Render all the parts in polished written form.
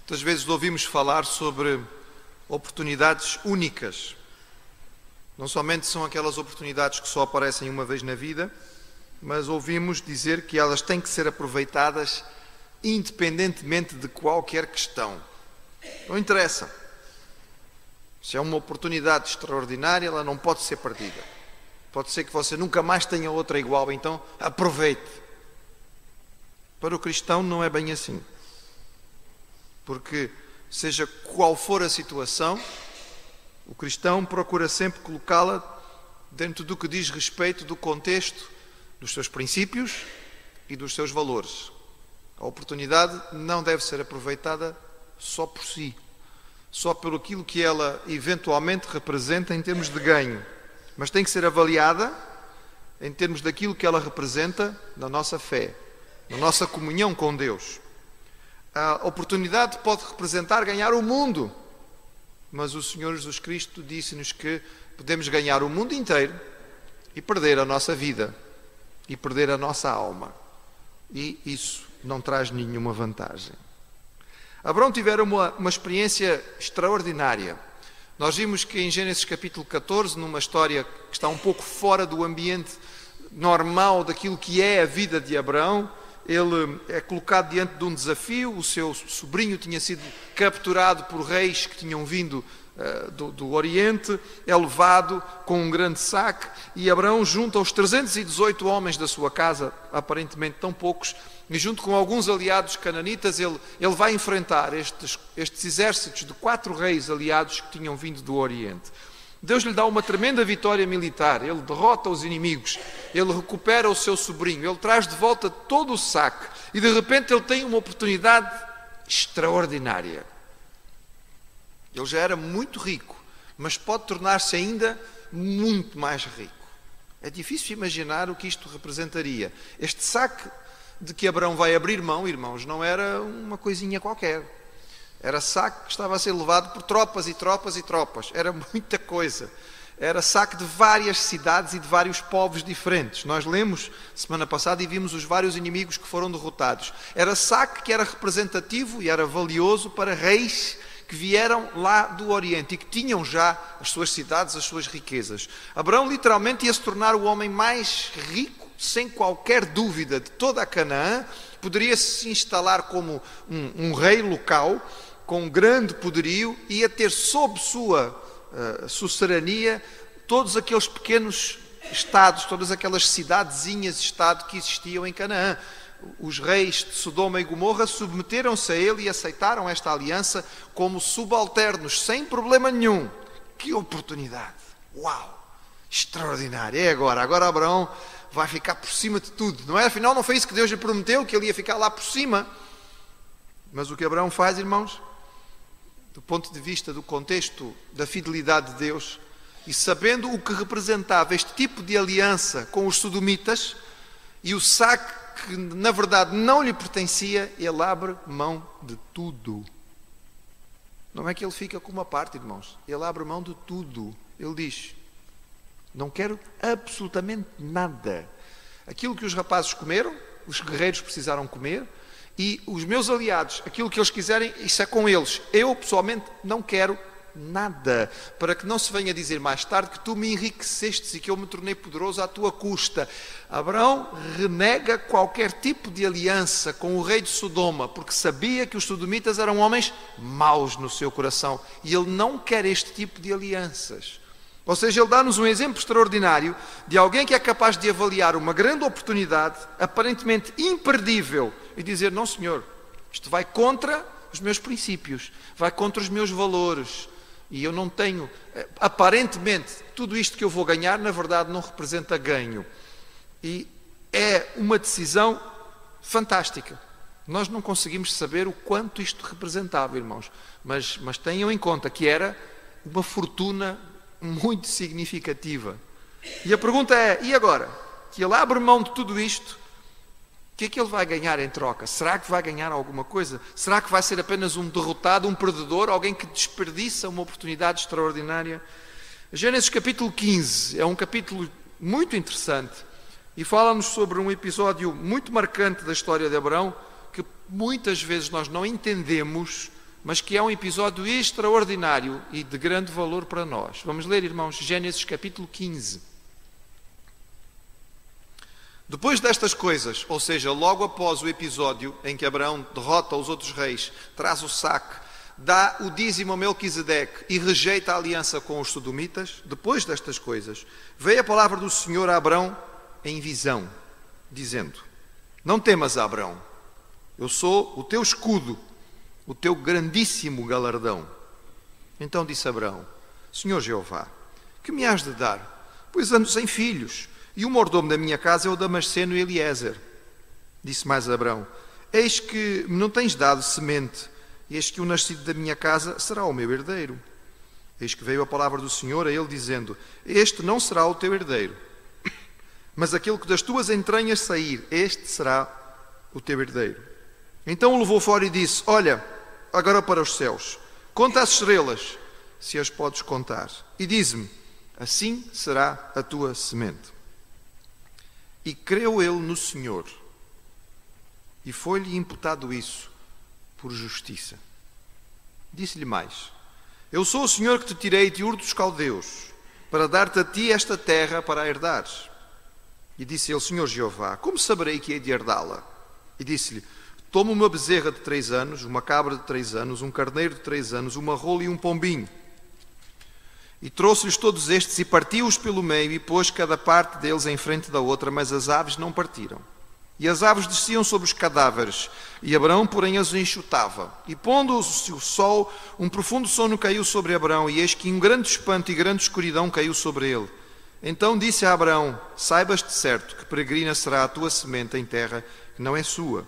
Muitas vezes ouvimos falar sobre oportunidades únicas. Não somente são aquelas oportunidades que só aparecem uma vez na vida, mas ouvimos dizer que elas têm que ser aproveitadas independentemente de qualquer questão. Não interessa. Se é uma oportunidade extraordinária, ela não pode ser perdida. Pode ser que você nunca mais tenha outra igual, então aproveite. Para o cristão não é bem assim. Porque, seja qual for a situação, o cristão procura sempre colocá-la dentro do que diz respeito do contexto dos seus princípios e dos seus valores. A oportunidade não deve ser aproveitada só por si, só pelo aquilo que ela eventualmente representa em termos de ganho, mas tem que ser avaliada em termos daquilo que ela representa na nossa fé, na nossa comunhão com Deus. A oportunidade pode representar ganhar o mundo, mas o Senhor Jesus Cristo disse-nos que podemos ganhar o mundo inteiro e perder a nossa vida e perder a nossa alma. E isso não traz nenhuma vantagem. Abraão tivera uma experiência extraordinária. Nós vimos que em Gênesis capítulo 14, numa história que está um pouco fora do ambiente normal daquilo que é a vida de Abraão, ele é colocado diante de um desafio. O seu sobrinho tinha sido capturado por reis que tinham vindo do Oriente, é levado com um grande saque, e Abraão junta os 318 homens da sua casa, aparentemente tão poucos, e junto com alguns aliados cananitas, ele vai enfrentar estes exércitos de 4 reis aliados que tinham vindo do Oriente. Deus lhe dá uma tremenda vitória militar, ele derrota os inimigos, ele recupera o seu sobrinho, ele traz de volta todo o saque, e de repente ele tem uma oportunidade extraordinária. Ele já era muito rico, mas pode tornar-se ainda muito mais rico. É difícil imaginar o que isto representaria. Este saque de que Abraão vai abrir mão, irmãos, não era uma coisinha qualquer. Era saque que estava a ser levado por tropas e tropas e tropas. Era muita coisa. Era saque de várias cidades e de vários povos diferentes. Nós lemos semana passada e vimos os vários inimigos que foram derrotados. Era saque que era representativo e era valioso para reis que vieram lá do Oriente e que tinham já as suas cidades, as suas riquezas. Abraão literalmente ia se tornar o homem mais rico, sem qualquer dúvida, de toda a Canaã. Poderia se instalar como um rei local, com grande poderio, ia ter sob sua sucerania todos aqueles pequenos estados, todas aquelas cidadezinhas-estado que existiam em Canaã. Os reis de Sodoma e Gomorra submeteram-se a ele e aceitaram esta aliança como subalternos, sem problema nenhum. Que oportunidade! Uau! Extraordinário! É agora. Agora Abraão vai ficar por cima de tudo, não é? Afinal, não foi isso que Deus lhe prometeu, que ele ia ficar lá por cima. Mas o que Abraão faz, irmãos, do ponto de vista do contexto da fidelidade de Deus, e sabendo o que representava este tipo de aliança com os sodomitas e o saque que na verdade não lhe pertencia, ele abre mão de tudo. Não é que ele fica com uma parte, irmãos. Ele abre mão de tudo. Ele diz: não quero absolutamente nada. Aquilo que os rapazes comeram, os guerreiros precisaram comer, e os meus aliados, aquilo que eles quiserem, isso é com eles. Eu, pessoalmente, não quero nada, para que não se venha dizer mais tarde que tu me enriquecestes e que eu me tornei poderoso à tua custa. Abraão renega qualquer tipo de aliança com o rei de Sodoma, porque sabia que os sodomitas eram homens maus no seu coração, e ele não quer este tipo de alianças. Ou seja, ele dá-nos um exemplo extraordinário de alguém que é capaz de avaliar uma grande oportunidade, aparentemente imperdível, e dizer: não, senhor, isto vai contra os meus princípios, vai contra os meus valores, e eu não tenho, aparentemente, tudo isto que eu vou ganhar, na verdade não representa ganho. E é uma decisão fantástica. Nós não conseguimos saber o quanto isto representava, irmãos, mas tenham em conta que era uma fortuna muito significativa. E a pergunta é: e agora? Que ele abre mão de tudo isto, o que é que ele vai ganhar em troca? Será que vai ganhar alguma coisa? Será que vai ser apenas um derrotado, um perdedor, alguém que desperdiça uma oportunidade extraordinária? Gênesis capítulo 15 é um capítulo muito interessante e fala-nos sobre um episódio muito marcante da história de Abraão, que muitas vezes nós não entendemos mas que é um episódio extraordinário e de grande valor para nós. Vamos ler, irmãos, Gênesis capítulo 15. Depois destas coisas, ou seja, logo após o episódio em que Abraão derrota os outros reis, traz o saque, dá o dízimo a Melquisedeque e rejeita a aliança com os sodomitas, depois destas coisas, veio a palavra do Senhor a Abraão em visão, dizendo: não temas, Abraão, eu sou o teu escudo, o teu grandíssimo galardão. Então disse Abraão: Senhor Jeová, que me has de dar? Pois ando sem filhos, e o mordomo da minha casa é o Damasceno Eliezer. Disse mais Abraão: eis que me não tens dado semente, e eis que o nascido da minha casa será o meu herdeiro. Eis que veio a palavra do Senhor a ele, dizendo: este não será o teu herdeiro, mas aquele que das tuas entranhas sair, este será o teu herdeiro. Então o levou fora e disse: olha, agora para os céus, conta as estrelas, se as podes contar, e dize-me: assim será a tua semente. E creu ele no Senhor, e foi-lhe imputado isso por justiça. Disse-lhe mais: eu sou o Senhor que te tirei de Ur dos Caldeus, para dar-te a ti esta terra para a herdares. E disse ele: Senhor Jeová, como saberei que hei de herdá-la? E disse-lhe: toma uma bezerra de 3 anos, uma cabra de 3 anos, um carneiro de 3 anos, uma rola e um pombinho. E trouxe-lhes todos estes e partiu-os pelo meio e pôs cada parte deles em frente da outra, mas as aves não partiram. E as aves desciam sobre os cadáveres, e Abraão, porém, as enxutava. E pondo-se o sol, um profundo sono caiu sobre Abraão, e eis que um grande espanto e grande escuridão caiu sobre ele. Então disse a Abraão: saibas de certo que peregrina será a tua semente em terra que não é sua.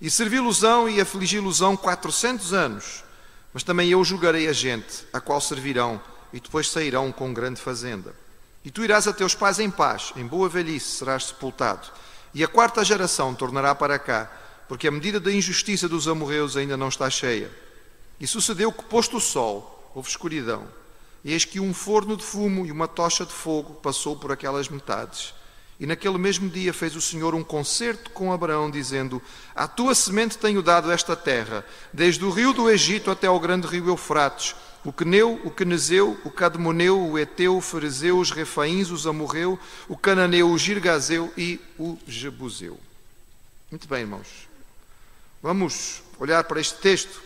E servi-los-ão e afligi-los-ão 400 anos, mas também eu julgarei a gente, a qual servirão, e depois sairão com grande fazenda. E tu irás a teus pais em paz, em boa velhice serás sepultado, e a 4ª geração tornará para cá, porque a medida da injustiça dos amorreus ainda não está cheia. E sucedeu que, posto o sol, houve escuridão, e eis que um forno de fumo e uma tocha de fogo passou por aquelas metades. E naquele mesmo dia fez o Senhor um concerto com Abraão, dizendo: à tua semente tenho dado esta terra, desde o rio do Egito até ao grande rio Eufrates, o queneu, o quenezeu, o cadmoneu, o eteu, o ferezeu, os refaíns, os amorreu, o cananeu, o girgazeu e o jebuseu. Muito bem, irmãos. Vamos olhar para este texto.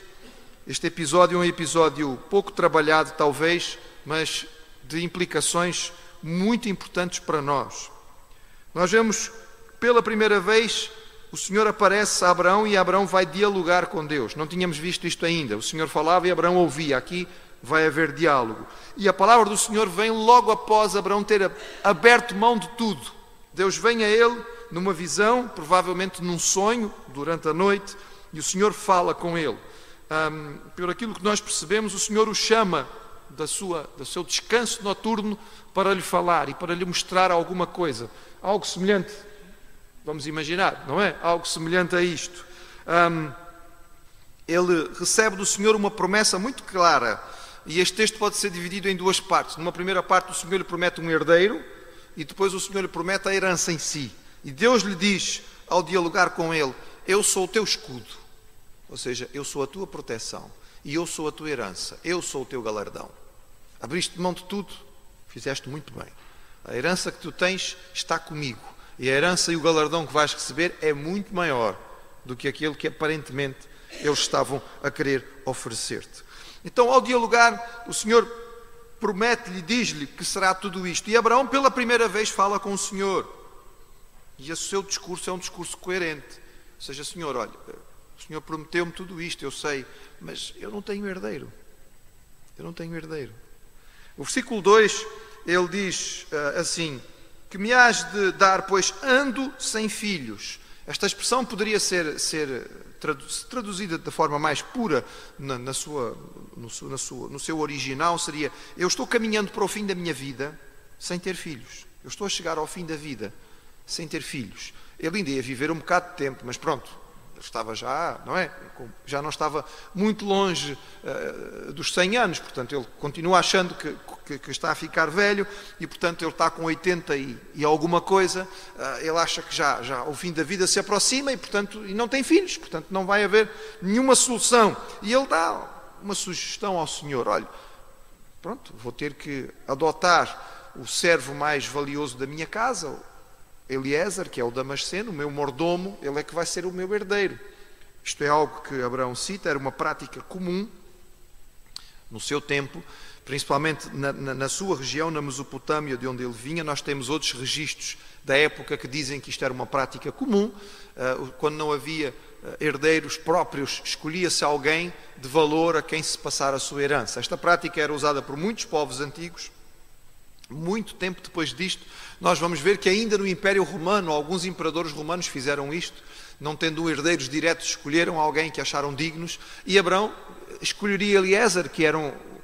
Este episódio é um episódio pouco trabalhado, talvez, mas de implicações muito importantes para nós. Nós vemos, pela primeira vez, o Senhor aparece a Abraão e Abraão vai dialogar com Deus. Não tínhamos visto isto ainda. O Senhor falava e Abraão ouvia. Aqui vai haver diálogo. E a palavra do Senhor vem logo após Abraão ter aberto mão de tudo. Deus vem a ele numa visão, provavelmente num sonho, durante a noite, e o Senhor fala com ele. Por aquilo que nós percebemos, o Senhor o chama do seu descanso noturno para lhe falar e para lhe mostrar alguma coisa. Algo semelhante, vamos imaginar, não é? Algo semelhante a isto. Ele recebe do Senhor uma promessa muito clara, e este texto pode ser dividido em 2 partes. Numa primeira parte, o Senhor lhe promete um herdeiro, e depois o Senhor lhe promete a herança em si. E Deus lhe diz, ao dialogar com ele: eu sou o teu escudo, ou seja, eu sou a tua proteção, e eu sou a tua herança, eu sou o teu galardão. Abriste mão de tudo, fizeste muito bem. A herança que tu tens está comigo, e a herança e o galardão que vais receber é muito maior do que aquilo que aparentemente eles estavam a querer oferecer-te. Então, ao dialogar, o Senhor promete-lhe, diz-lhe que será tudo isto. E Abraão, pela primeira vez, fala com o Senhor. E o seu discurso é um discurso coerente. Ou seja, Senhor, olha, o Senhor prometeu-me tudo isto, eu sei, mas eu não tenho herdeiro. Eu não tenho herdeiro. O versículo 2, ele diz assim: que me has de dar, pois ando sem filhos. Esta expressão poderia ser traduzida da forma mais pura no seu original, seria: eu estou caminhando para o fim da minha vida sem ter filhos. Eu estou a chegar ao fim da vida sem ter filhos. Ele ainda ia viver um bocado de tempo, mas pronto, estava já, não é? Já não estava muito longe dos 100 anos, portanto ele continua achando que está a ficar velho e portanto ele está com 80 e alguma coisa, ele acha que já o fim da vida se aproxima e portanto e não tem filhos, portanto não vai haver nenhuma solução. E ele dá uma sugestão ao Senhor: olha, pronto, vou ter que adotar o servo mais valioso da minha casa, Eliezer, que é o Damasceno, o meu mordomo, ele é que vai ser o meu herdeiro. Isto é algo que Abraão cita, era uma prática comum no seu tempo, principalmente na sua região, na Mesopotâmia, de onde ele vinha. Nós temos outros registros da época que dizem que isto era uma prática comum. Quando não havia herdeiros próprios, escolhia-se alguém de valor a quem se passar a sua herança. Esta prática era usada por muitos povos antigos. Muito tempo depois disto, nós vamos ver que ainda no Império Romano, alguns imperadores romanos fizeram isto, não tendo herdeiros diretos, escolheram alguém que acharam dignos, e Abraão escolheria Eliezer, que era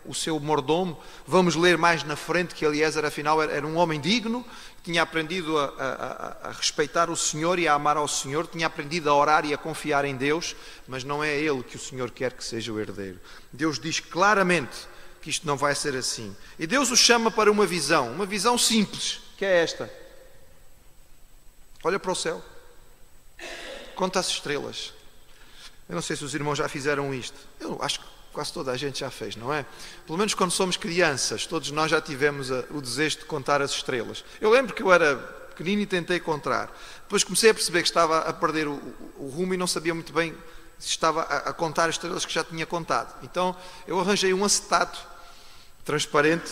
o seu mordomo. Vamos ler mais na frente que Eliezer, afinal, era um homem digno, que tinha aprendido a respeitar o Senhor e a amar ao Senhor, tinha aprendido a orar e a confiar em Deus, mas não é ele que o Senhor quer que seja o herdeiro. Deus diz claramente que isto não vai ser assim. E Deus o chama para uma visão simples, que é esta: olha para o céu, conta as estrelas. Eu não sei se os irmãos já fizeram isto. Eu acho que quase toda a gente já fez, não é? Pelo menos quando somos crianças, todos nós já tivemos o desejo de contar as estrelas. Eu lembro que eu era pequenino e tentei contar. Depois comecei a perceber que estava a perder o rumo e não sabia muito bem se estava a contar as estrelas que já tinha contado. Então eu arranjei um acetato transparente,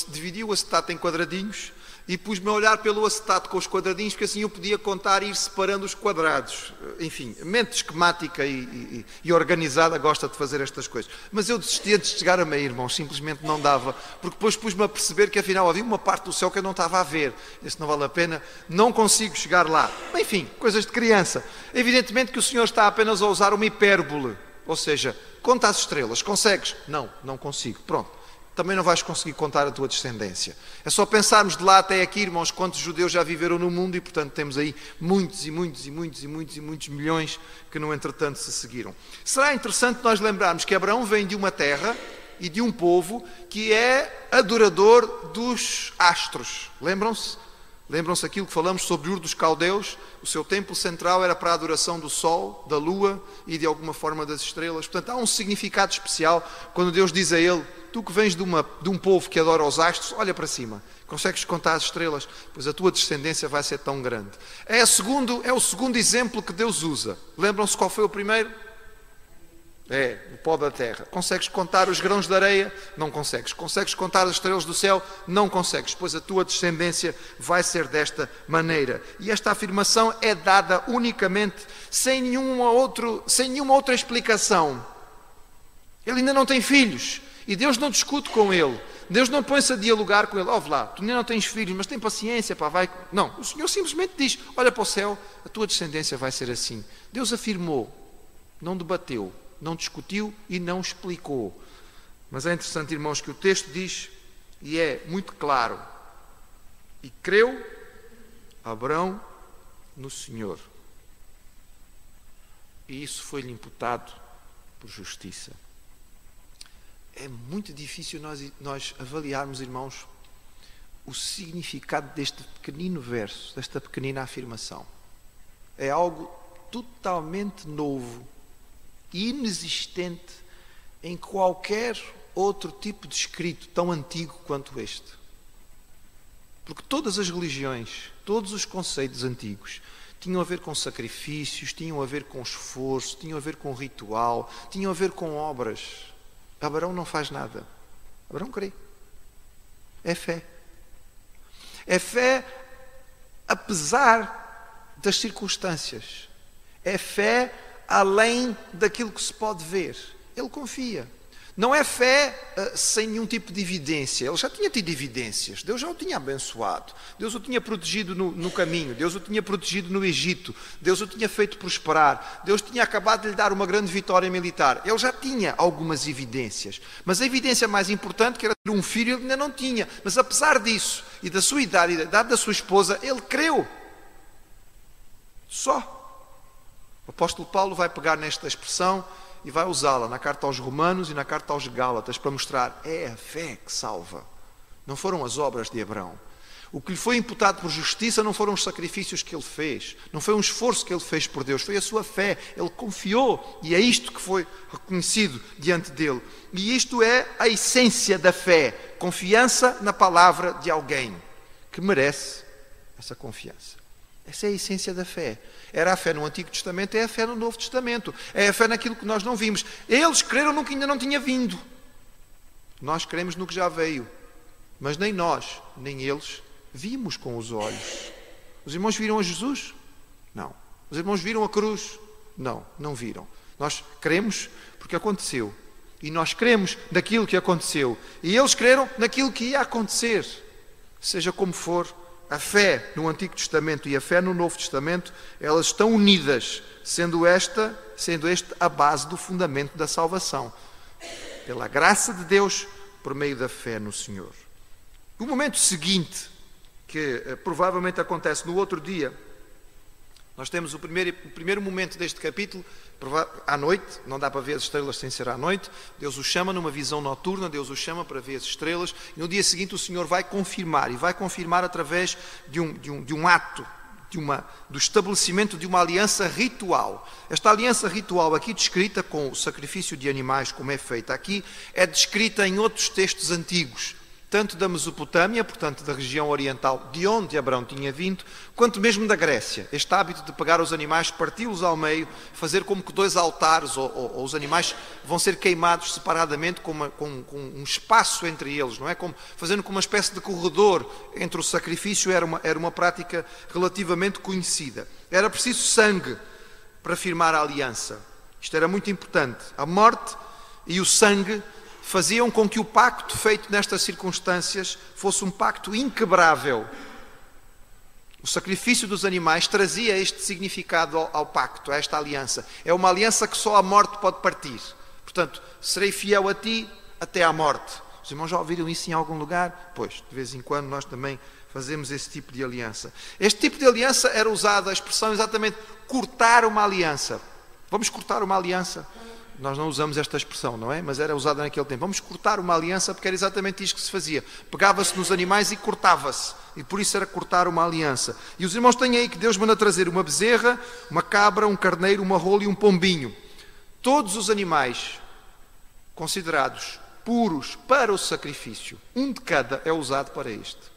dividi o acetato em quadradinhos e pus-me a olhar pelo acetato com os quadradinhos, porque assim eu podia contar e ir separando os quadrados. Enfim, mente esquemática e organizada gosta de fazer estas coisas. Mas eu desisti de chegar a meio, irmãos, simplesmente não dava, porque depois pus-me a perceber que afinal havia uma parte do céu que eu não estava a ver. Isso não vale a pena, não consigo chegar lá. Enfim, coisas de criança. Evidentemente que o Senhor está apenas a usar uma hipérbole, ou seja, conta as estrelas, consegues? Não consigo, pronto. Também não vais conseguir contar a tua descendência. É só pensarmos de lá até aqui, irmãos, quantos judeus já viveram no mundo e, portanto, temos aí muitos milhões que, no entretanto, se seguiram. Será interessante nós lembrarmos que Abraão vem de uma terra e de um povo que é adorador dos astros. Lembram-se? Lembram-se aquilo que falamos sobre Ur dos Caldeus? O seu templo central era para a adoração do sol, da lua e de alguma forma das estrelas. Portanto, há um significado especial quando Deus diz a ele: tu que vens de um povo que adora os astros, olha para cima, consegues contar as estrelas? Pois a tua descendência vai ser tão grande. É o segundo exemplo que Deus usa. Lembram-se qual foi o primeiro? É o pó da terra. Consegues contar os grãos de areia? Não consegues. Consegues contar as estrelas do céu? Não consegues, pois a tua descendência vai ser desta maneira. E esta afirmação é dada unicamente, sem nenhuma outra explicação. Ele ainda não tem filhos e Deus não discute com ele. Deus não põe-se a dialogar com ele: ouve lá, tu ainda não tens filhos, mas tem paciência, pá, vai. Não, o Senhor simplesmente diz: olha para o céu, a tua descendência vai ser assim. Deus afirmou, não debateu, não discutiu e não explicou. Mas é interessante, irmãos, que o texto diz, e é muito claro: e creu Abraão no Senhor, e isso foi-lhe imputado por justiça. É muito difícil nós avaliarmos, irmãos, o significado deste pequenino verso, desta pequenina afirmação. É algo totalmente novo, inexistente em qualquer outro tipo de escrito tão antigo quanto este. Porque todas as religiões, todos os conceitos antigos tinham a ver com sacrifícios, tinham a ver com esforço, tinham a ver com ritual, tinham a ver com obras. Abraão não faz nada. Abraão crê. É fé. É fé apesar das circunstâncias. É fé além daquilo que se pode ver. Ele confia. Não é fé sem nenhum tipo de evidência. Ele já tinha tido evidências. Deus já o tinha abençoado. Deus o tinha protegido no caminho. Deus o tinha protegido no Egito. Deus o tinha feito prosperar. Deus tinha acabado de lhe dar uma grande vitória militar. Ele já tinha algumas evidências. Mas a evidência mais importante, que era ter um filho, ele ainda não tinha. Mas apesar disso, e da sua idade e da idade da sua esposa, ele creu. Só. O apóstolo Paulo vai pegar nesta expressão e vai usá-la na carta aos Romanos e na carta aos Gálatas para mostrar, é a fé que salva. Não foram as obras de Abraão. O que lhe foi imputado por justiça não foram os sacrifícios que ele fez, não foi um esforço que ele fez por Deus, foi a sua fé. Ele confiou e é isto que foi reconhecido diante dele. E isto é a essência da fé, confiança na palavra de alguém que merece essa confiança. Essa é a essência da fé. Era a fé no Antigo Testamento, é a fé no Novo Testamento. É a fé naquilo que nós não vimos. Eles creram no que ainda não tinha vindo. Nós cremos no que já veio. Mas nem nós, nem eles, vimos com os olhos. Os irmãos viram a Jesus? Não. Os irmãos viram a cruz? Não, não viram. Nós cremos porque aconteceu. E nós cremos naquilo que aconteceu. E eles creram naquilo que ia acontecer. Seja como for, a fé no Antigo Testamento e a fé no Novo Testamento, elas estão unidas, sendo este a base do fundamento da salvação. Pela graça de Deus, por meio da fé no Senhor. O momento seguinte, que provavelmente acontece no outro dia, nós temos o primeiro momento deste capítulo, à noite, não dá para ver as estrelas sem ser à noite, Deus o chama numa visão noturna, Deus o chama para ver as estrelas, e no dia seguinte o Senhor vai confirmar, e vai confirmar através de um ato, do estabelecimento de uma aliança ritual. Esta aliança ritual aqui descrita com o sacrifício de animais, como é feita aqui, é descrita em outros textos antigos, tanto da Mesopotâmia, portanto da região oriental, de onde Abraão tinha vindo, quanto mesmo da Grécia. Este hábito de pegar os animais, parti-los ao meio, fazer como que 2 altares, ou os animais vão ser queimados separadamente, com um espaço entre eles, não é? Fazendo como uma espécie de corredor entre o sacrifício, era uma prática relativamente conhecida. Era preciso sangue para firmar a aliança. Isto era muito importante. A morte e o sangue faziam com que o pacto feito nestas circunstâncias fosse um pacto inquebrável. O sacrifício dos animais trazia este significado ao pacto, a esta aliança. É uma aliança que só a morte pode partir. Portanto, serei fiel a ti até à morte. Os irmãos já ouviram isso em algum lugar? Pois, de vez em quando nós também fazemos esse tipo de aliança. Este tipo de aliança era usada, a expressão exatamente, cortar uma aliança. Vamos cortar uma aliança. Nós não usamos esta expressão, não é? Mas era usada naquele tempo. Vamos cortar uma aliança porque era exatamente isto que se fazia. Pegava-se nos animais e cortava-se. E por isso era cortar uma aliança. E os irmãos têm aí que Deus manda trazer uma bezerra, uma cabra, um carneiro, uma rola e um pombinho. Todos os animais considerados puros para o sacrifício. Um de cada é usado para isto.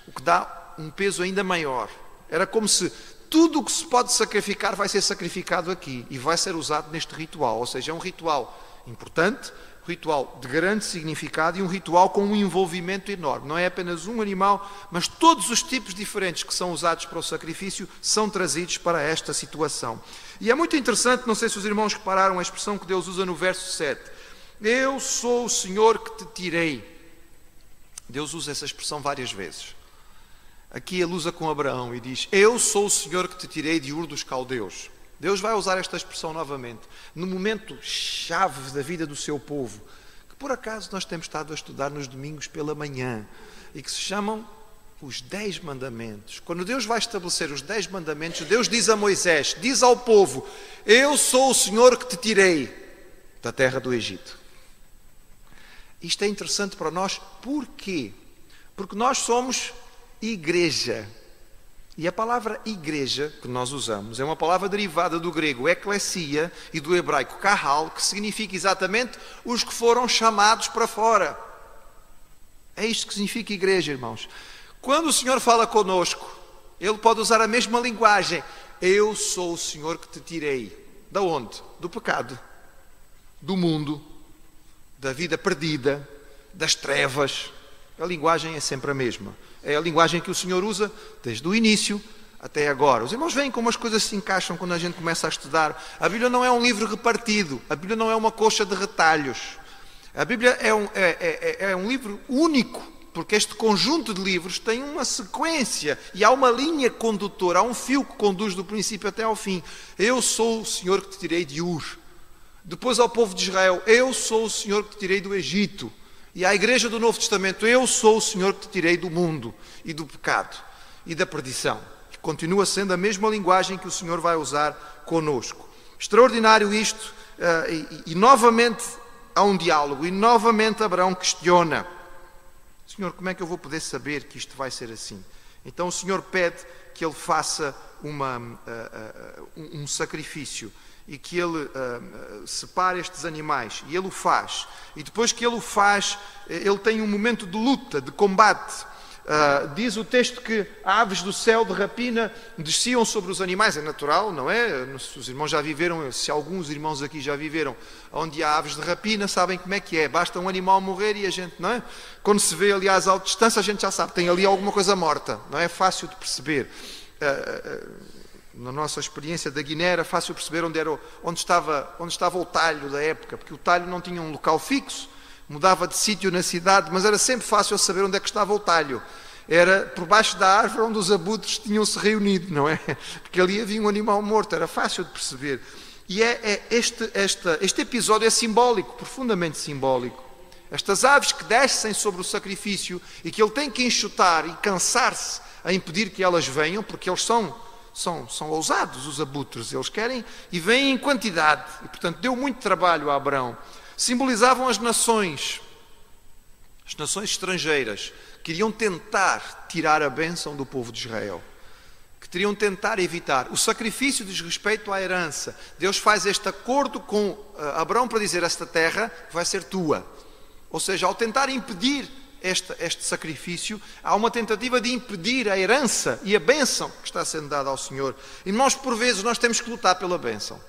O que dá um peso ainda maior. Era como se tudo o que se pode sacrificar vai ser sacrificado aqui e vai ser usado neste ritual. Ou seja, é um ritual importante, um ritual de grande significado e um ritual com um envolvimento enorme. Não é apenas um animal, mas todos os tipos diferentes que são usados para o sacrifício são trazidos para esta situação. E é muito interessante, não sei se os irmãos repararam a expressão que Deus usa no verso 7. Eu sou o Senhor que te tirei. Deus usa essa expressão várias vezes. Aqui ele usa com Abraão e diz, eu sou o Senhor que te tirei de Ur dos Caldeus. Deus vai usar esta expressão novamente, no momento chave da vida do seu povo, que por acaso nós temos estado a estudar nos domingos pela manhã, e que se chamam os 10 mandamentos. Quando Deus vai estabelecer os 10 mandamentos, Deus diz a Moisés, diz ao povo, eu sou o Senhor que te tirei da terra do Egito. Isto é interessante para nós, porquê? Porque nós somos igreja. E a palavra igreja que nós usamos é uma palavra derivada do grego eclesia e do hebraico kahal, que significa exatamente os que foram chamados para fora. É isto que significa igreja, irmãos. Quando o Senhor fala conosco, Ele pode usar a mesma linguagem. Eu sou o Senhor que te tirei. Da onde? Do pecado, do mundo, da vida perdida, das trevas. A linguagem é sempre a mesma. É a linguagem que o Senhor usa desde o início até agora. Os irmãos veem como as coisas se encaixam quando a gente começa a estudar. A Bíblia não é um livro repartido. A Bíblia não é uma coxa de retalhos. A Bíblia é um livro único, porque este conjunto de livros tem uma sequência e há uma linha condutora, há um fio que conduz do princípio até ao fim. Eu sou o Senhor que te tirei de Ur. Depois ao povo de Israel, eu sou o Senhor que te tirei do Egito. E à igreja do Novo Testamento, eu sou o Senhor que te tirei do mundo e do pecado e da perdição. Que continua sendo a mesma linguagem que o Senhor vai usar conosco. Extraordinário isto, e novamente há um diálogo, e novamente Abraão questiona: Senhor, como é que eu vou poder saber que isto vai ser assim? Então o Senhor pede que ele faça um sacrifício e que ele separe estes animais, e ele o faz. E depois que ele o faz, ele tem um momento de luta, de combate. Diz o texto que aves do céu de rapina desciam sobre os animais. É natural, não é? Os irmãos já viveram, se alguns irmãos aqui já viveram onde há aves de rapina, sabem como é que é. Basta um animal morrer e a gente, não é? Quando se vê, aliás, à distância, a gente já sabe, tem ali alguma coisa morta, não é? Fácil de perceber. Na nossa experiência da Guiné era fácil perceber onde estava o talho da época, porque o talho não tinha um local fixo, mudava de sítio na cidade, mas era sempre fácil saber onde é que estava o talho. Era por baixo da árvore onde os abutres tinham-se reunido, não é? Porque ali havia um animal morto, era fácil de perceber. E este episódio é simbólico, profundamente simbólico. Estas aves que descem sobre o sacrifício e que ele tem que enxutar e cansar-se a impedir que elas venham, porque eles são ousados, os abutres, eles querem e vêm em quantidade. E, portanto, deu muito trabalho a Abraão. Simbolizavam as nações estrangeiras, que iriam tentar tirar a bênção do povo de Israel, que teriam tentar evitar. O sacrifício diz respeito à herança. Deus faz este acordo com Abraão para dizer: esta terra vai ser tua. Ou seja, ao tentar impedir este sacrifício, há uma tentativa de impedir a herança e a bênção que está sendo dada ao Senhor. E nós, por vezes, temos que lutar pela bênção.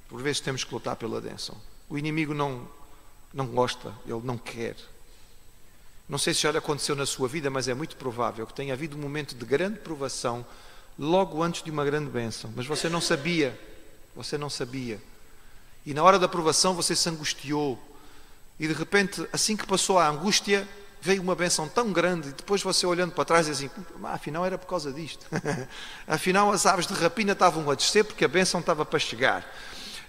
Por vezes temos que lutar pela bênção. O inimigo não gosta, ele não quer. Não sei se já aconteceu na sua vida, mas é muito provável que tenha havido um momento de grande provação logo antes de uma grande bênção. Mas você não sabia. E na hora da provação você se angustiou. E de repente, assim que passou a angústia, veio uma bênção tão grande, e depois você olhando para trás diz assim: afinal era por causa disto. Afinal as aves de rapina estavam a descer porque a bênção estava para chegar.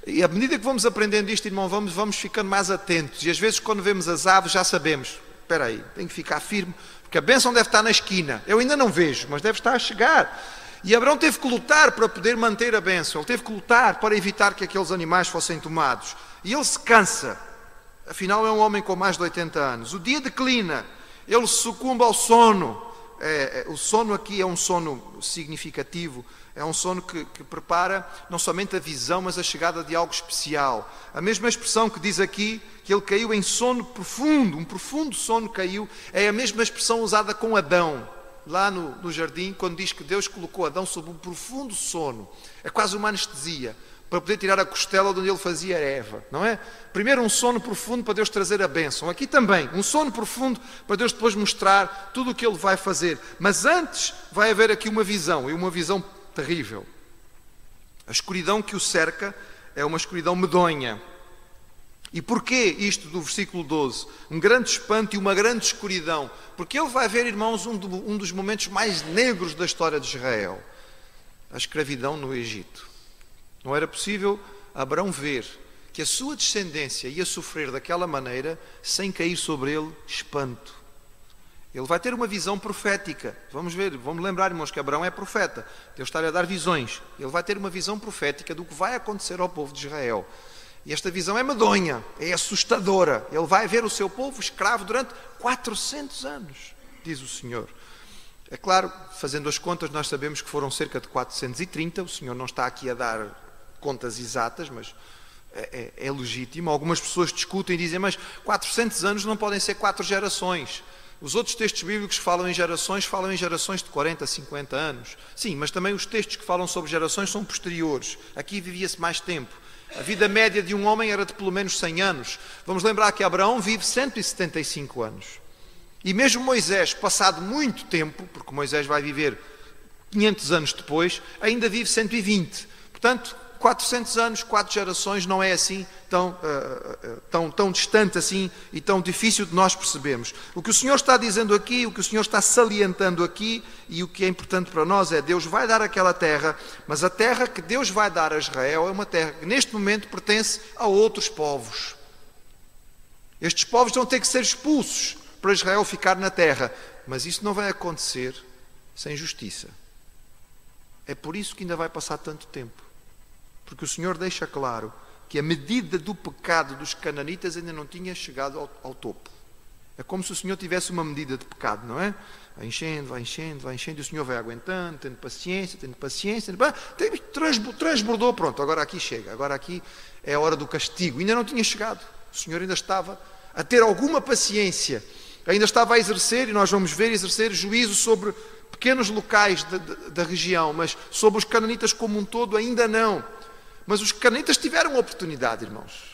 E à medida que vamos aprendendo isto, irmão, vamos ficando mais atentos. E às vezes quando vemos as aves já sabemos: espera aí, tenho que ficar firme, porque a bênção deve estar na esquina. Eu ainda não vejo, mas deve estar a chegar. E Abraão teve que lutar para poder manter a bênção. Ele teve que lutar para evitar que aqueles animais fossem tomados. E ele se cansa. Afinal é um homem com mais de 80 anos. O dia declina, ele sucumbe ao sono. O sono aqui é um sono significativo. É um sono que prepara não somente a visão, mas a chegada de algo especial. A mesma expressão que diz aqui, que ele caiu em sono profundo, um profundo sono caiu, é a mesma expressão usada com Adão, lá no jardim, quando diz que Deus colocou Adão sob um profundo sono. É quase uma anestesia, para poder tirar a costela de onde ele fazia Eva, não é? Primeiro um sono profundo para Deus trazer a bênção. Aqui também, um sono profundo para Deus depois mostrar tudo o que ele vai fazer. Mas antes vai haver aqui uma visão, e uma visão terrível. A escuridão que o cerca é uma escuridão medonha. E porquê isto do versículo 12? Um grande espanto e uma grande escuridão. Porque ele vai ver, irmãos, um dos momentos mais negros da história de Israel. A escravidão no Egito. Não era possível Abraão ver que a sua descendência ia sofrer daquela maneira sem cair sobre ele espanto. Ele vai ter uma visão profética. Vamos ver, vamos lembrar, irmãos, que Abraão é profeta. Deus está-lhe a dar visões. Ele vai ter uma visão profética do que vai acontecer ao povo de Israel. E esta visão é medonha, é assustadora. Ele vai ver o seu povo escravo durante 400 anos, diz o Senhor. É claro, fazendo as contas, nós sabemos que foram cerca de 430. O Senhor não está aqui a dar contas exatas, mas é legítimo. Algumas pessoas discutem e dizem: mas 400 anos não podem ser 4 gerações. Os outros textos bíblicos que falam em gerações de 40, 50 anos. Sim, mas também os textos que falam sobre gerações são posteriores. Aqui vivia-se mais tempo. A vida média de um homem era de pelo menos 100 anos. Vamos lembrar que Abraão vive 175 anos. E mesmo Moisés, passado muito tempo, porque Moisés vai viver 500 anos depois, ainda vive 120. Portanto, 400 anos, 4 gerações, não é assim tão distante assim e tão difícil de nós percebermos. O que o Senhor está dizendo aqui, o que o Senhor está salientando aqui, e o que é importante para nós é: Deus vai dar aquela terra, mas a terra que Deus vai dar a Israel é uma terra que neste momento pertence a outros povos. Estes povos vão ter que ser expulsos para Israel ficar na terra, mas isso não vai acontecer sem justiça. É por isso que ainda vai passar tanto tempo. Porque o Senhor deixa claro que a medida do pecado dos cananitas ainda não tinha chegado ao topo. É como se o Senhor tivesse uma medida de pecado, não é? Vai enchendo, vai enchendo, vai enchendo, e o Senhor vai aguentando, tendo paciência, transbordou, pronto, agora aqui chega, agora aqui é a hora do castigo. Ainda não tinha chegado, o Senhor ainda estava a ter alguma paciência, ainda estava a exercer, e nós vamos ver, exercer juízo sobre pequenos locais da região, mas sobre os cananitas como um todo ainda não. Mas os cananitas tiveram oportunidade, irmãos.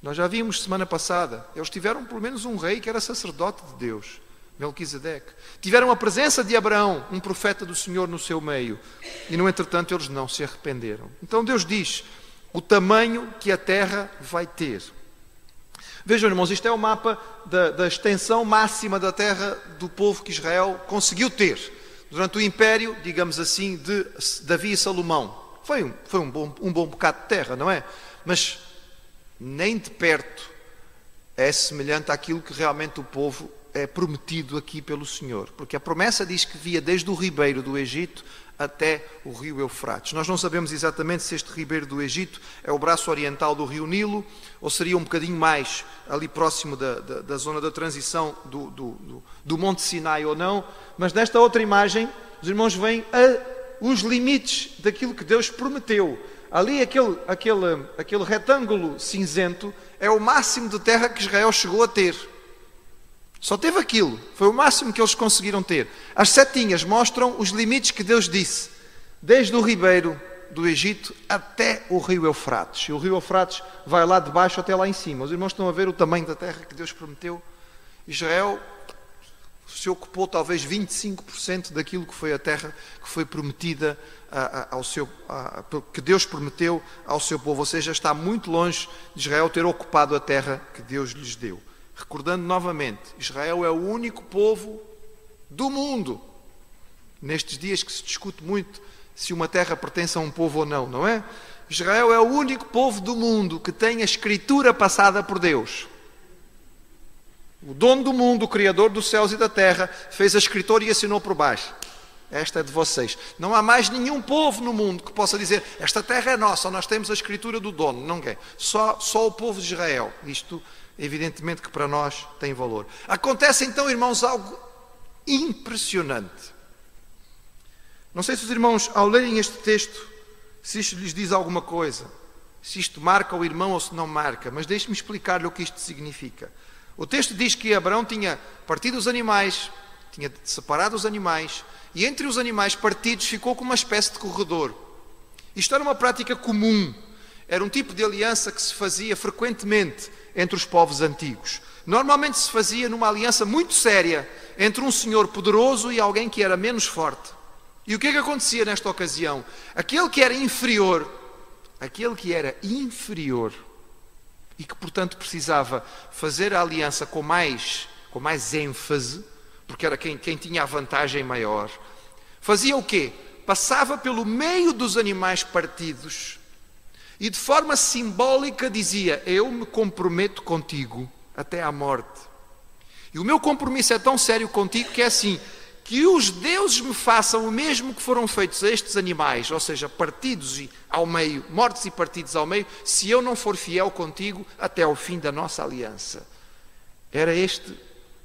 Nós já vimos semana passada, eles tiveram pelo menos um rei que era sacerdote de Deus, Melquisedeque. Tiveram a presença de Abraão, um profeta do Senhor no seu meio, e no entretanto eles não se arrependeram. Então Deus diz o tamanho que a terra vai ter. Vejam, irmãos, isto é o mapa da extensão máxima da terra do povo que Israel conseguiu ter durante o império, digamos assim, de Davi e Salomão. Foi um bom bocado de terra, não é? Mas nem de perto é semelhante àquilo que realmente o povo é prometido aqui pelo Senhor. Porque a promessa diz que via desde o ribeiro do Egito até o rio Eufrates. Nós não sabemos exatamente se este ribeiro do Egito é o braço oriental do rio Nilo ou seria um bocadinho mais ali próximo da zona da transição do Monte Sinai ou não, mas nesta outra imagem os irmãos veem os limites daquilo que Deus prometeu. Ali aquele retângulo cinzento é o máximo de terra que Israel chegou a ter. Só teve aquilo, foi o máximo que eles conseguiram ter. As setinhas mostram os limites que Deus disse, desde o ribeiro do Egito até o rio Eufrates. E o rio Eufrates vai lá de baixo até lá em cima. Os irmãos estão a ver o tamanho da terra que Deus prometeu. Israel se ocupou talvez 25% daquilo que foi a terra que foi prometida que Deus prometeu ao seu povo. Ou seja, está muito longe de Israel ter ocupado a terra que Deus lhes deu. Recordando novamente, Israel é o único povo do mundo, nestes dias que se discute muito se uma terra pertence a um povo ou não, não é? Israel é o único povo do mundo que tem a escritura passada por Deus. O dono do mundo, o Criador dos céus e da terra, fez a escritura e assinou por baixo. Esta é de vocês. Não há mais nenhum povo no mundo que possa dizer esta terra é nossa, nós temos a escritura do dono. Não é. Só o povo de Israel. Isto, evidentemente, que para nós tem valor. Acontece então, irmãos, algo impressionante. Não sei se os irmãos, ao lerem este texto, se isto lhes diz alguma coisa, se isto marca o irmão ou se não marca, mas deixe-me explicar-lhe o que isto significa. O texto diz que Abraão tinha partido os animais, tinha separado os animais, e entre os animais partidos ficou com uma espécie de corredor. Isto era uma prática comum, era um tipo de aliança que se fazia frequentemente entre os povos antigos. Normalmente se fazia numa aliança muito séria entre um senhor poderoso e alguém que era menos forte. E o que é que acontecia nesta ocasião? Aquele que era inferior e que, portanto, precisava fazer a aliança com mais ênfase, porque era quem tinha a vantagem maior, fazia o quê? Passava pelo meio dos animais partidos e de forma simbólica dizia: eu me comprometo contigo até à morte. E o meu compromisso é tão sério contigo que é assim: que os deuses me façam o mesmo que foram feitos a estes animais, ou seja, partidos ao meio, mortos e partidos ao meio, se eu não for fiel contigo até ao fim da nossa aliança. Era este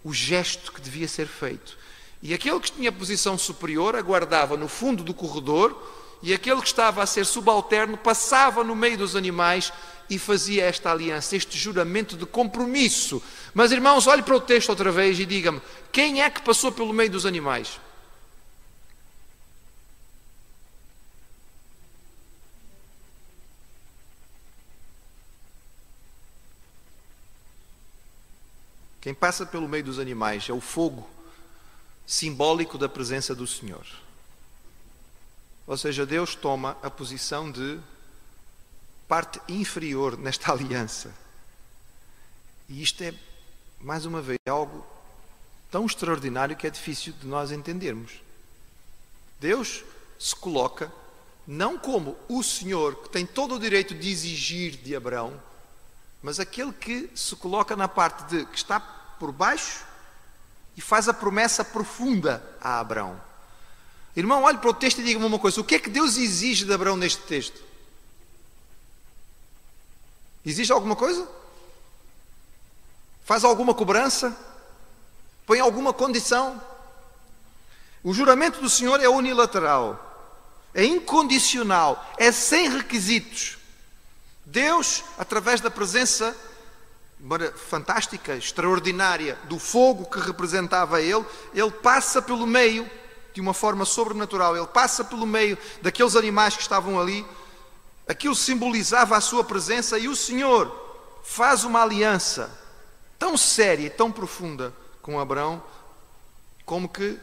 o gesto que devia ser feito. E aquele que tinha posição superior aguardava no fundo do corredor, e aquele que estava a ser subalterno passava no meio dos animais e fazia esta aliança, este juramento de compromisso. Mas, irmãos, olhe para o texto outra vez e diga-me, quem é que passou pelo meio dos animais? Quem passa pelo meio dos animais é o fogo simbólico da presença do Senhor. Ou seja, Deus toma a posição de parte inferior nesta aliança. E isto é, mais uma vez, algo tão extraordinário que é difícil de nós entendermos. Deus se coloca não como o Senhor que tem todo o direito de exigir de Abraão, mas aquele que se coloca na parte de que está por baixo e faz a promessa profunda a Abraão. Irmão, olhe para o texto e diga-me uma coisa: o que é que Deus exige de Abraão neste texto? Exige alguma coisa? Faz alguma cobrança? Põe alguma condição? O juramento do Senhor é unilateral, é incondicional, é sem requisitos. Deus, através da presença fantástica, extraordinária do fogo que representava Ele passa pelo meio, de uma forma sobrenatural, Ele passa pelo meio daqueles animais que estavam ali. Aquilo simbolizava a sua presença e o Senhor faz uma aliança tão séria e tão profunda com Abraão, como que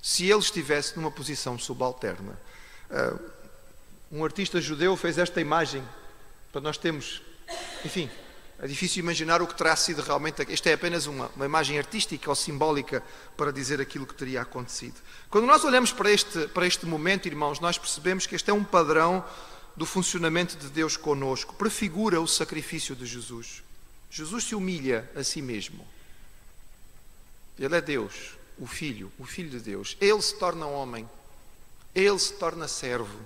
se ele estivesse numa posição subalterna. Um artista judeu fez esta imagem para nós termos, enfim, é difícil imaginar o que terá sido realmente. Esta é apenas uma imagem artística ou simbólica para dizer aquilo que teria acontecido. Quando nós olhamos para este momento, irmãos, nós percebemos que este é um padrão do funcionamento de Deus conosco. Prefigura o sacrifício de Jesus. Jesus se humilha a si mesmo. Ele é Deus, o Filho de Deus. Ele se torna homem, Ele se torna servo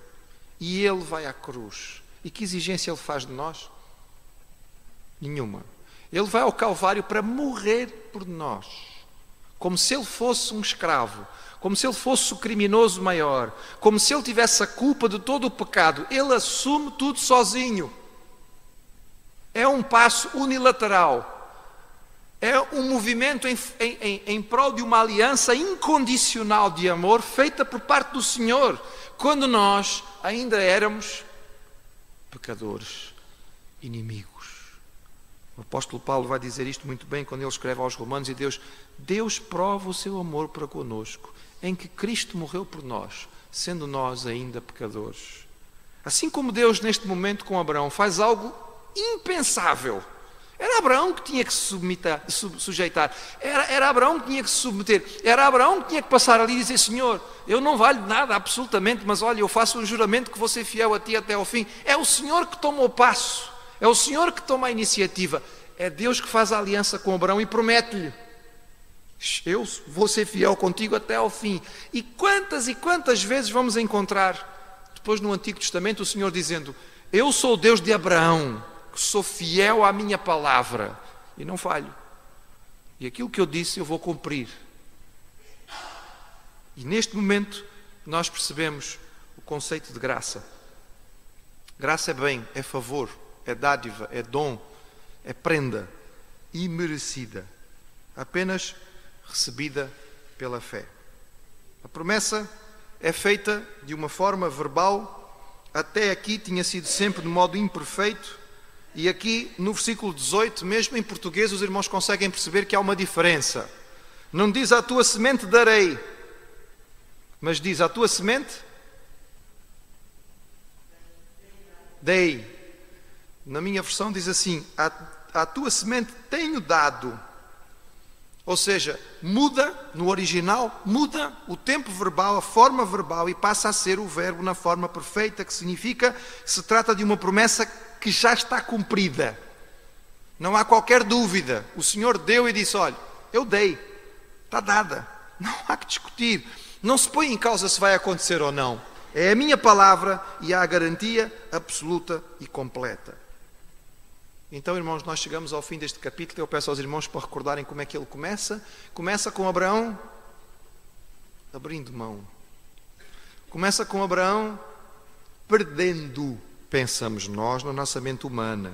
e Ele vai à cruz. E que exigência Ele faz de nós? Nenhuma. Ele vai ao Calvário para morrer por nós, como se Ele fosse um escravo, como se Ele fosse o criminoso maior, como se Ele tivesse a culpa de todo o pecado. Ele assume tudo sozinho. É um passo unilateral. É um movimento em prol de uma aliança incondicional de amor feita por parte do Senhor, quando nós ainda éramos pecadores, inimigos. O apóstolo Paulo vai dizer isto muito bem quando ele escreve aos Romanos, e Deus prova o seu amor para conosco, em que Cristo morreu por nós, sendo nós ainda pecadores. Assim como Deus neste momento com Abraão faz algo impensável. Era Abraão que tinha que se sujeitar, era Abraão que tinha que se submeter, era Abraão que tinha que passar ali e dizer: Senhor, eu não valho nada absolutamente, mas olha, eu faço um juramento que vou ser fiel a Ti até ao fim. É o Senhor que toma o passo, é o Senhor que toma a iniciativa, é Deus que faz a aliança com Abraão e promete-lhe: eu vou ser fiel contigo até ao fim. E quantas vezes vamos encontrar depois no Antigo Testamento o Senhor dizendo: eu sou o Deus de Abraão, que sou fiel à minha palavra e não falho, e aquilo que eu disse eu vou cumprir. E neste momento nós percebemos o conceito de graça. Graça é bem, é favor, é dádiva, é dom, é prenda imerecida, apenas recebida pela fé. A promessa é feita de uma forma verbal, até aqui tinha sido sempre de modo imperfeito. E aqui no versículo 18, mesmo em português, os irmãos conseguem perceber que há uma diferença. Não diz: à tua semente darei, mas diz: à tua semente dei. Na minha versão diz assim: à tua semente tenho dado. Ou seja, muda, no original, muda o tempo verbal, a forma verbal, e passa a ser o verbo na forma perfeita, que significa que se trata de uma promessa que já está cumprida. Não há qualquer dúvida. O Senhor deu e disse: olha, eu dei, está dada, não há que discutir, não se põe em causa se vai acontecer ou não. É a minha palavra e há a garantia absoluta e completa. Então, irmãos, nós chegamos ao fim deste capítulo. Eu peço aos irmãos para recordarem como é que ele começa. Começa com Abraão abrindo mão. Começa com Abraão perdendo, pensamos nós, na nossa mente humana.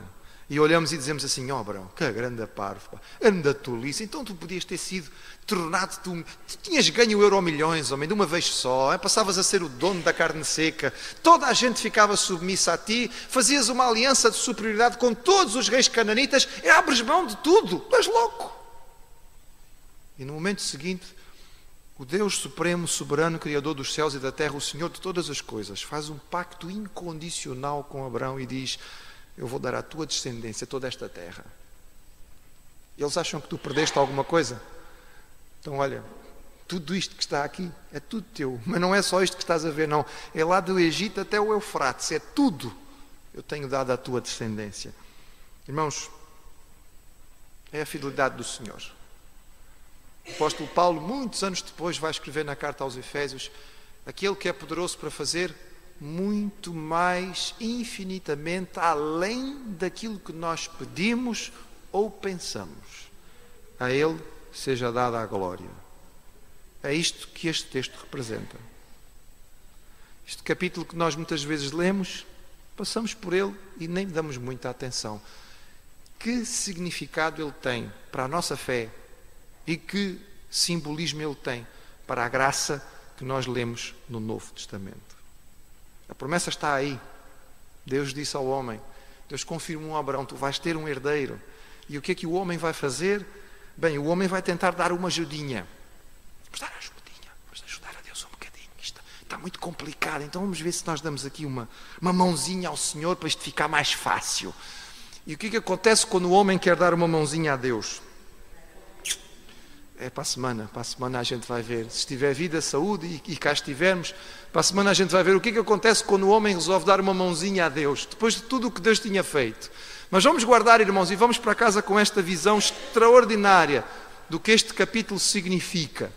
E olhamos e dizemos assim: ó Abraão, que grande parvo, anda tolice, então tu podias ter sido tornado, tu tinhas ganho Euromilhões, homem, de uma vez só, passavas a ser o dono da carne seca, toda a gente ficava submissa a ti, fazias uma aliança de superioridade com todos os reis cananitas, e abres mão de tudo, tu és louco. E no momento seguinte, o Deus Supremo, Soberano, Criador dos céus e da terra, o Senhor de todas as coisas, faz um pacto incondicional com Abraão e diz: eu vou dar à tua descendência toda esta terra. Eles acham que tu perdeste alguma coisa? Então olha, tudo isto que está aqui é tudo teu, mas não é só isto que estás a ver, não. É lá do Egito até o Eufrates, é tudo. Eu tenho dado à tua descendência. Irmãos, é a fidelidade do Senhor. O apóstolo Paulo, muitos anos depois, vai escrever na carta aos Efésios: aquele que é poderoso para fazer muito mais, infinitamente além daquilo que nós pedimos ou pensamos. A Ele seja dada a glória. É isto que este texto representa. Este capítulo que nós muitas vezes lemos, passamos por ele e nem damos muita atenção. Que significado ele tem para a nossa fé e que simbolismo ele tem para a graça que nós lemos no Novo Testamento. A promessa está aí. Deus disse ao homem, Deus confirmou a Abraão, tu vais ter um herdeiro. E o que é que o homem vai fazer? Bem, o homem vai tentar dar uma ajudinha. Vamos dar ajudinha, vamos ajudar a Deus um bocadinho. Isto está muito complicado, então vamos ver se nós damos aqui uma mãozinha ao Senhor para isto ficar mais fácil. E o que é que acontece quando o homem quer dar uma mãozinha a Deus? É para a semana a gente vai ver. Se estiver vida, saúde e cá estivermos, para a semana a gente vai ver o que é que acontece quando o homem resolve dar uma mãozinha a Deus, depois de tudo o que Deus tinha feito. Mas vamos guardar, irmãos, e vamos para casa com esta visão extraordinária do que este capítulo significa.